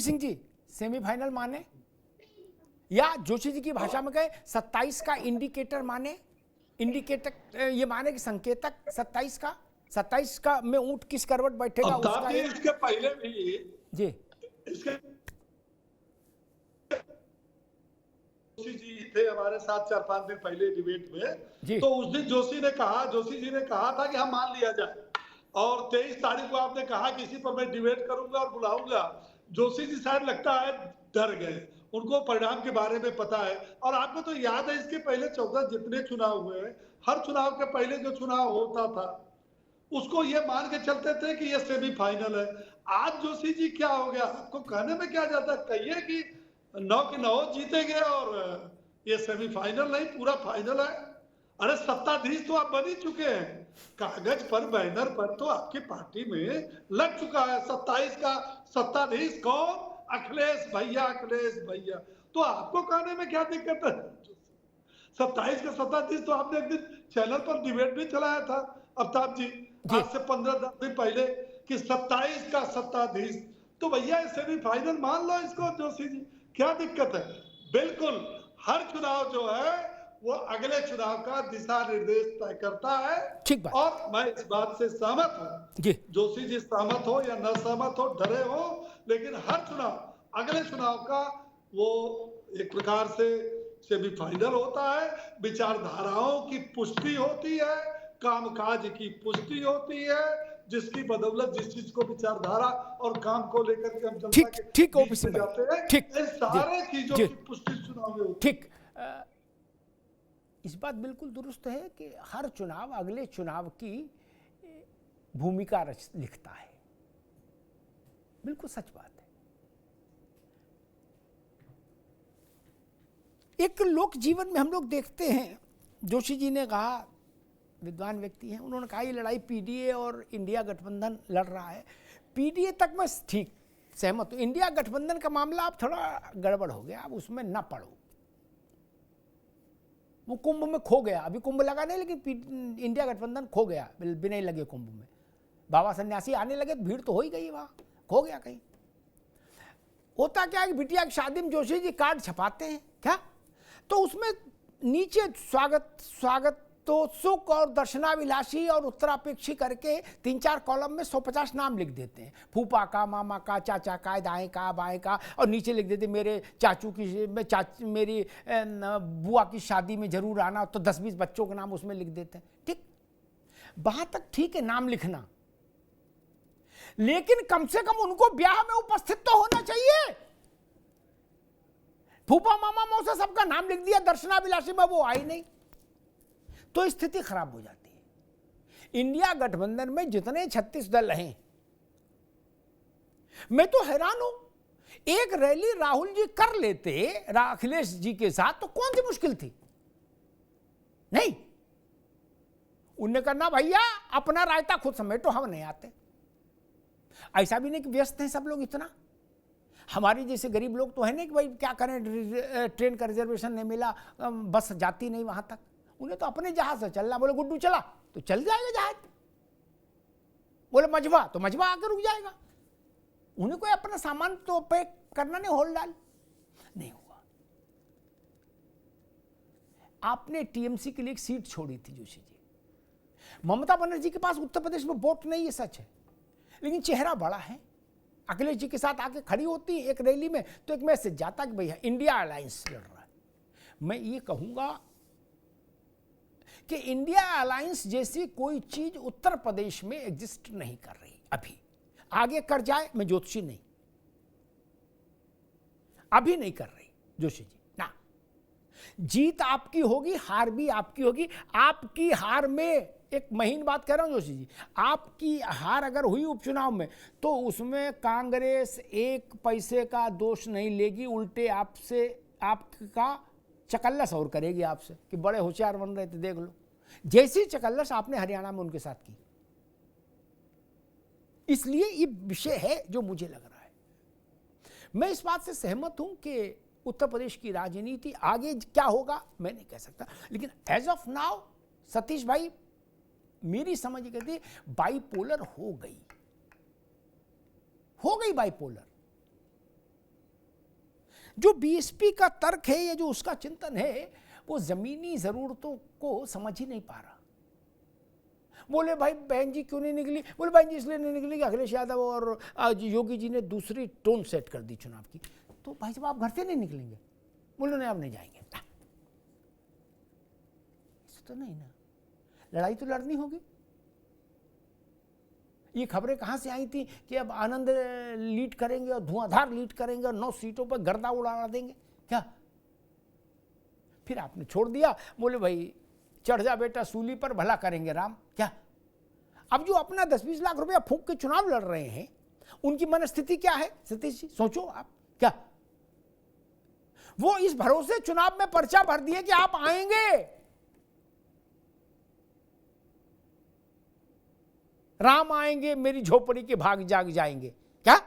Singh ji, semifinal माने या जोशी जी की भाषा में कहे 27 का इंडिकेटर माने, इंडिकेटर ये माने कि संकेतक 27 का में ऊंट किस करवट बैठेगा उसका। इसके पहले भी जी इसके जोशी जी थे हमारे साथ 4-5 दिन पहले डिबेट में, तो उस दिन जोशी जी ने कहा था कि हम मान लिया जाए, और 23 तारीख को आपने कहा कि इसी पर मैं डिबेट करूंगा और बुलाऊंगा। जोशी जी शायद लगता है डर गए, उनको परिणाम के बारे में पता है। और आपको तो याद है इसके पहले 14 जितने चुनाव हुए, हर चुनाव के पहले जो चुनाव होता था उसको ये मान के चलते थे कि ये सेमीफाइनल है। आज जोशी जी क्या हो गया, आपको कहने में क्या जाता है, कहिए कि 9 के 9 जीतेंगे और ये सेमीफाइनल नहीं पूरा फाइनल है। अरे सत्ताधीश तो आप बन ही चुके हैं, कागज पर बैनर पर तो आपकी पार्टी में लग चुका है 27 का सत्ताधीश कौन, अखिलेश भैया। तो आपको कहने में क्या दिक्कत है, 27 का सत्ताधीश तो आपने एक दिन चैनल पर डिबेट भी चलाया था अमिताभ जी, आज से 15-10 दिन पहले, कि 27 का सत्ताधीश। तो भैया सेमीफाइनल मान लो इसको जोशी जी, क्या दिक्कत है। बिल्कुल हर चुनाव जो है वो अगले चुनाव का दिशा निर्देश तय करता है। ठीक बात। और मैं इस बात से सहमत हूँ, जोशी जी सहमत हो या न सहमत हो, डरे हो, लेकिन हर चुनाव अगले चुनाव का वो एक प्रकार से सेमीफाइनल होता है। विचारधाराओं की पुष्टि होती है, कामकाज की पुष्टि होती है, जिसकी बदौलत जिस चीज को विचारधारा और काम को लेकर के हम जनता के बीच में जाते हैं, इन सारे चीजों की पुष्टि चुनाव में होती है। ठीक, इस बात बिल्कुल दुरुस्त है कि हर चुनाव अगले चुनाव की भूमिका लिखता है, बिल्कुल सच बात है। एक लोक जीवन में हम लोग देखते हैं, जोशी जी ने कहा, विद्वान व्यक्ति हैं, उन्होंने कहा ये लड़ाई पीडीए और इंडिया गठबंधन लड़ रहा है। पीडीए तक मैं ठीक सहमत हूं, इंडिया गठबंधन का मामला अब थोड़ा गड़बड़ हो गया, अब उसमें ना पड़ो, वो कुंभ में खो गया। अभी कुंभ लगा नहीं, लेकिन इंडिया गठबंधन खो गया बिना ही लगे कुंभ में। बाबा सन्यासी आने लगे तो भीड़ तो हो ही गई, वहां खो गया कहीं। होता क्या है कि बिटिया की शादी में जोशी जी कार्ड छपाते हैं क्या, तो उसमें नीचे स्वागत तो सुख और दर्शनाभिलाषी और उत्तरापेक्षी करके 3-4 कॉलम में 150 नाम लिख देते हैं, फूफा का, मामा का, चाचा का, दाएं का, बाएं का, और नीचे लिख देते मेरे मेरी बुआ की शादी में जरूर आना, तो 10-20 बच्चों के नाम उसमें लिख देते हैं। ठीक, वहां तक ठीक है नाम लिखना, लेकिन कम से कम उनको ब्याह में उपस्थित तो होना चाहिए। फूफा मामा मौसा सबका नाम लिख दिया, दर्शनाभिलाषी में वो आई नहीं, तो स्थिति खराब हो जाती है। इंडिया गठबंधन में जितने 36 दल हैं, मैं तो हैरान हूं, एक रैली राहुल जी कर लेते अखिलेश जी के साथ तो कौन सी मुश्किल थी। नहीं, उन्हें करना भैया अपना रायता खुद समेटो, हम नहीं आते। ऐसा भी नहीं कि व्यस्त हैं सब लोग इतना, हमारे जैसे गरीब लोग तो है नहीं कि भाई क्या करें, ट्रेन का रिजर्वेशन नहीं मिला, बस जाती नहीं वहां तक, उन्हें तो अपने जहाज से चलना। बोले गुड्डू चला तो चल जाएगा जहाज, बोले मजबा तो मजबा आकर रुक जाएगा, उन्हें कोई अपना सामान तो पैक करना नहीं, होल डाल नहीं हुआ। आपने टीएमसी के लिए एक सीट छोड़ी थी जोशी जी, ममता बनर्जी के पास उत्तर प्रदेश में वोट नहीं है, सच है, लेकिन चेहरा बड़ा है। अखिलेश जी के साथ आके खड़ी होती एक रैली में तो एक मैसेज जाता कि भैया इंडिया अलायंस लड़ रहा है। मैं ये कहूंगा कि इंडिया अलायंस जैसी कोई चीज उत्तर प्रदेश में एग्जिस्ट नहीं कर रही अभी, आगे कर जाए, मैं ज्योतिषी नहीं, अभी नहीं कर रही जोशी जी ना। जीत आपकी होगी, हार भी आपकी होगी। आपकी हार में एक महीन बात कह रहा हूं जोशी जी, आपकी हार अगर हुई उपचुनाव में तो उसमें कांग्रेस एक पैसे का दोष नहीं लेगी, उल्टे आपसे आपका चकल्लस और करेगी आपसे कि बड़े होशियार बन रहे थे, देख लो, जैसी चकल्लस आपने हरियाणा में उनके साथ की। इसलिए ये विषय है जो मुझे लग रहा है। मैं इस बात से सहमत हूं कि उत्तर प्रदेश की राजनीति आगे क्या होगा मैं नहीं कह सकता, लेकिन एज ऑफ नाउ सतीश भाई मेरी समझ कहती बाइपोलर हो गई बाइपोलर। जो बीएसपी का तर्क है या जो उसका चिंतन है वो जमीनी जरूरतों को समझ ही नहीं पा रहा। बोले भाई बहन जी क्यों नहीं निकली, बोले बहन जी इसलिए नहीं निकली कि अखिलेश यादव और योगी जी ने दूसरी टोन सेट कर दी चुनाव की। तो भाई साहब आप घर से नहीं निकलेंगे, बोले नहीं आप नहीं जाएंगे। तो नहीं ना, लड़ाई तो लड़नी होगी। ये खबरें कहां से आई थी कि अब आनंद लीड करेंगे और धुआंधार लीड करेंगे और 9 सीटों पर गर्दा उड़ा देंगे क्या? फिर आपने छोड़ दिया, बोले भाई चढ़ जा बेटा सूली पर भला करेंगे राम। क्या अब जो अपना 10-20 लाख रुपया फूंक के चुनाव लड़ रहे हैं उनकी मनस्थिति क्या है सतीश जी, सोचो आप। क्या वो इस भरोसे चुनाव में पर्चा भर दिए कि आप आएंगे, राम आएंगे मेरी झोपड़ी के भाग जाग जाएंगे। क्या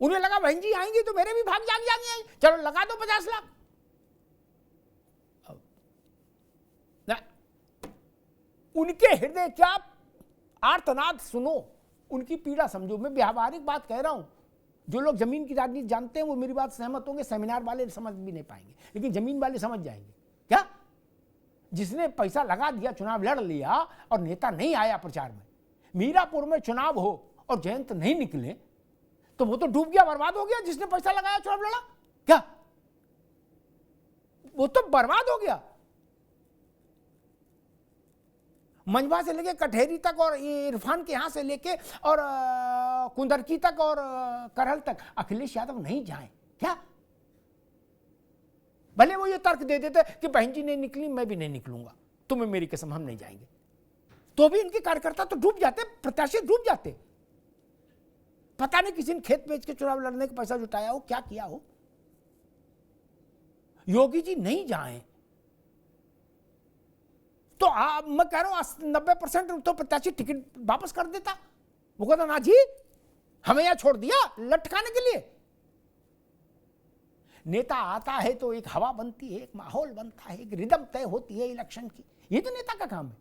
उन्हें लगा बहन जी आएंगे तो मेरे भी भाग जाग जाएंगे, चलो लगा दो 50 लाख। उनके हृदय क्या आर्तनाद सुनो, उनकी पीड़ा समझो। मैं व्यावहारिक बात कह रहा हूं, जो लोग जमीन की राजनीति जानते हैं वो मेरी बात सहमत होंगे, सेमिनार वाले समझ भी नहीं पाएंगे, लेकिन जमीन वाले समझ जाएंगे। क्या जिसने पैसा लगा दिया, चुनाव लड़ लिया और नेता नहीं आया प्रचार में, मीरापुर में चुनाव हो और जयंत नहीं निकले तो वो तो डूब गया, बर्बाद हो गया। जिसने पैसा लगाया चुनाव लड़ा, क्या वो तो बर्बाद हो गया। मंझवा से लेके कठेरी तक और इरफान के यहां से लेके और कुंदरकी तक और करहल तक अखिलेश यादव नहीं जाए। क्या भले वो ये तर्क दे देते कि बहन जी नहीं निकली मैं भी नहीं निकलूंगा, तुम्हें मेरी कसम हम नहीं जाएंगे, तो भी इनके कार्यकर्ता तो डूब जाते, प्रत्याशी डूब जाते। पता नहीं किसी ने खेत बेच के चुनाव लड़ने का पैसा जुटाया हो, क्या किया हो। योगी जी नहीं जाए तो मैं कह रहा हूं 90% तो प्रत्याशी टिकट वापस कर देता। वो कहता ना जी हमें यहां छोड़ दिया लटकाने के लिए। नेता आता है तो एक हवा बनती है, एक माहौल बनता है, एक रिदम तय होती है इलेक्शन की। ये तो नेता का काम है।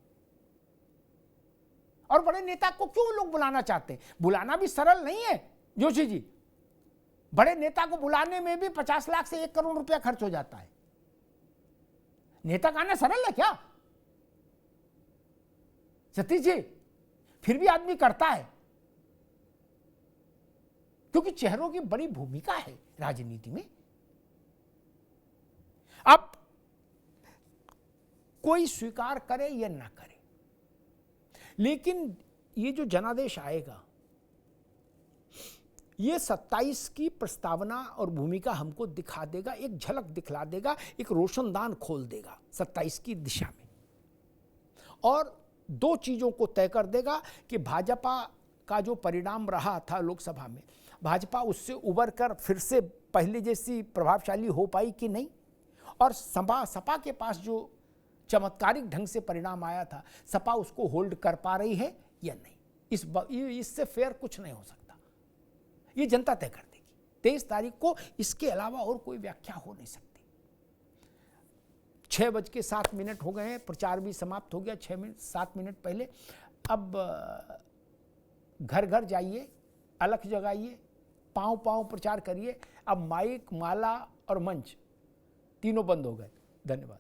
और बड़े नेता को क्यों लोग बुलाना चाहते हैं? बुलाना भी सरल नहीं है जोशी जी। बड़े नेता को बुलाने में भी 50 लाख से 1 करोड़ रुपया खर्च हो जाता है। नेता का आना सरल है क्या सतीश जी? फिर भी आदमी करता है क्योंकि चेहरों की बड़ी भूमिका है राजनीति में। अब कोई स्वीकार करे या ना करे, लेकिन ये जो जनादेश आएगा ये 27 की प्रस्तावना और भूमिका हमको दिखा देगा, एक झलक दिखला देगा, एक रोशनदान खोल देगा 27 की दिशा में। और 2 चीज़ों को तय कर देगा कि भाजपा का जो परिणाम रहा था लोकसभा में, भाजपा उससे उबर कर फिर से पहले जैसी प्रभावशाली हो पाई कि नहीं, और सपा के पास जो चमत्कारिक ढंग से परिणाम आया था, सपा उसको होल्ड कर पा रही है या नहीं। इससे फेयर कुछ नहीं हो सकता, ये जनता तय कर देगी 23 तारीख को। इसके अलावा और कोई व्याख्या हो नहीं सकती। 6:07 हो गए हैं, प्रचार भी समाप्त हो गया 7 मिनट पहले। अब घर घर जाइए, अलख जगाइए, पांव पांव प्रचार करिए। अब माइक, माला और मंच तीनों बंद हो गए। धन्यवाद।